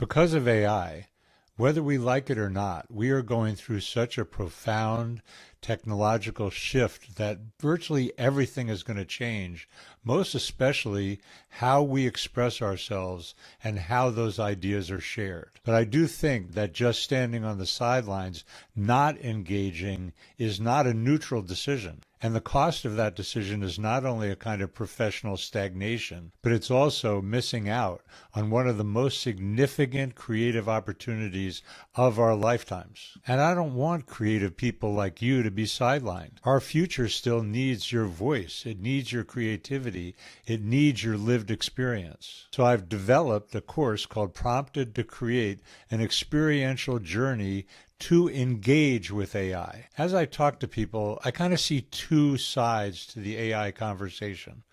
Because of AI, whether we like it or not, we are going through such a profound technological shift that virtually everything is going to change, most especially how we express ourselves and how those ideas are shared. But I do think that just standing on the sidelines, not engaging, is not a neutral decision. And the cost of that decision is not only a kind of professional stagnation, but it's also missing out on one of the most significant creative opportunities of our lifetimes. And I don't want creative people like you to be sidelined. Our future still needs your voice. It needs your creativity. It needs your lived experience. So I've developed a course called Prompted to Create, an experiential journey to engage with AI. As I talk to people, I kind of see two sides to the AI conversation.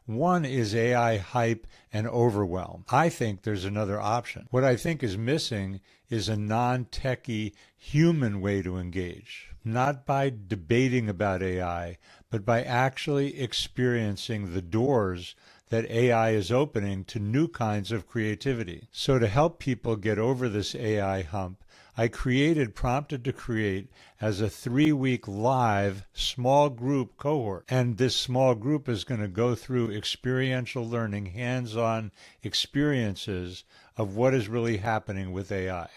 One is AI hype and overwhelm. I think there's another option. What I think is missing is a non-techie human way to engage, not by debating about AI, but by actually experiencing the doors that AI is opening to new kinds of creativity. So to help people get over this AI hump, I created Prompted to Create as a 3-week live small group cohort. And this small group is going to go through experiential learning, hands-on experiences of what is really happening with AI.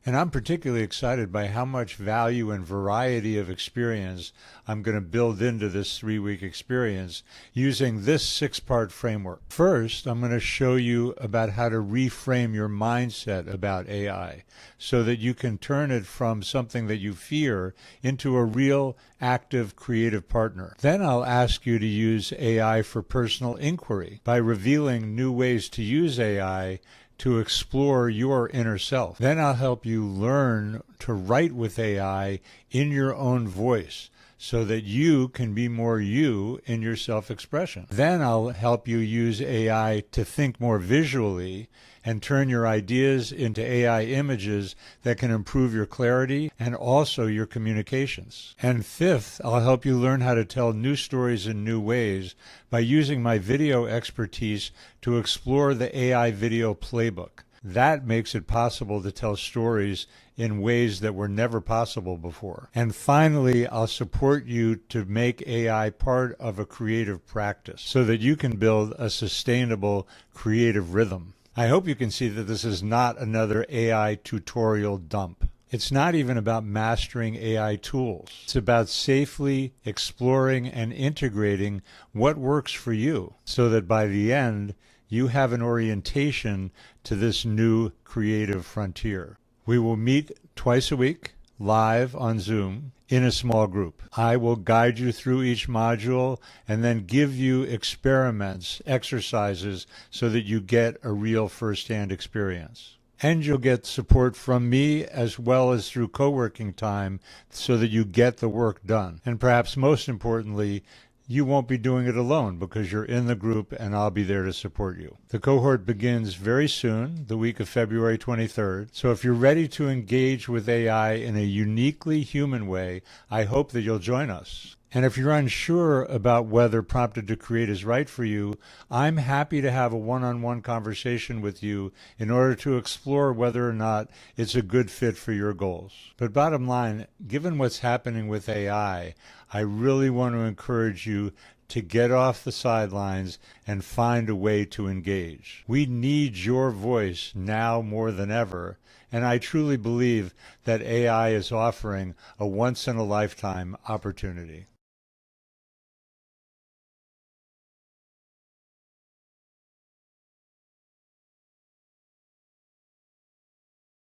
And I'm particularly excited by how much value and variety of experience I'm going to build into this 3-week experience using this 6-part framework. First, I'm going to show you about how to reframe your mindset about AI so that you can turn it from something that you fear into a real, active, creative partner. Then I'll ask you to use AI for personal inquiry by revealing new ways to use AI to explore your inner self. Then I'll help you learn to write with AI in your own voice so that you can be more you in your self-expression. Then I'll help you use AI to think more visually and turn your ideas into AI images that can improve your clarity and also your communications. And fifth, I'll help you learn how to tell new stories in new ways by using my video expertise to explore the AI video playbook. That makes it possible to tell stories in ways that were never possible before. And finally, I'll support you to make AI part of a creative practice so that you can build a sustainable creative rhythm. I hope you can see that this is not another AI tutorial dump. It's not even about mastering AI tools. It's about safely exploring and integrating what works for you so that by the end, you have an orientation to this new creative frontier. We will meet twice a week, live on Zoom, in a small group. I will guide you through each module and then give you experiments, exercises, so that you get a real first-hand experience. And you'll get support from me as well as through co-working time so that you get the work done. And perhaps most importantly, you won't be doing it alone because you're in the group and I'll be there to support you. The cohort begins very soon, the week of February 23rd. So if you're ready to engage with AI in a uniquely human way, I hope that you'll join us. And if you're unsure about whether Prompted to Create is right for you, I'm happy to have a one-on-one conversation with you in order to explore whether or not it's a good fit for your goals. But bottom line, given what's happening with AI, I really want to encourage you to get off the sidelines and find a way to engage. We need your voice now more than ever, and I truly believe that AI is offering a once-in-a-lifetime opportunity.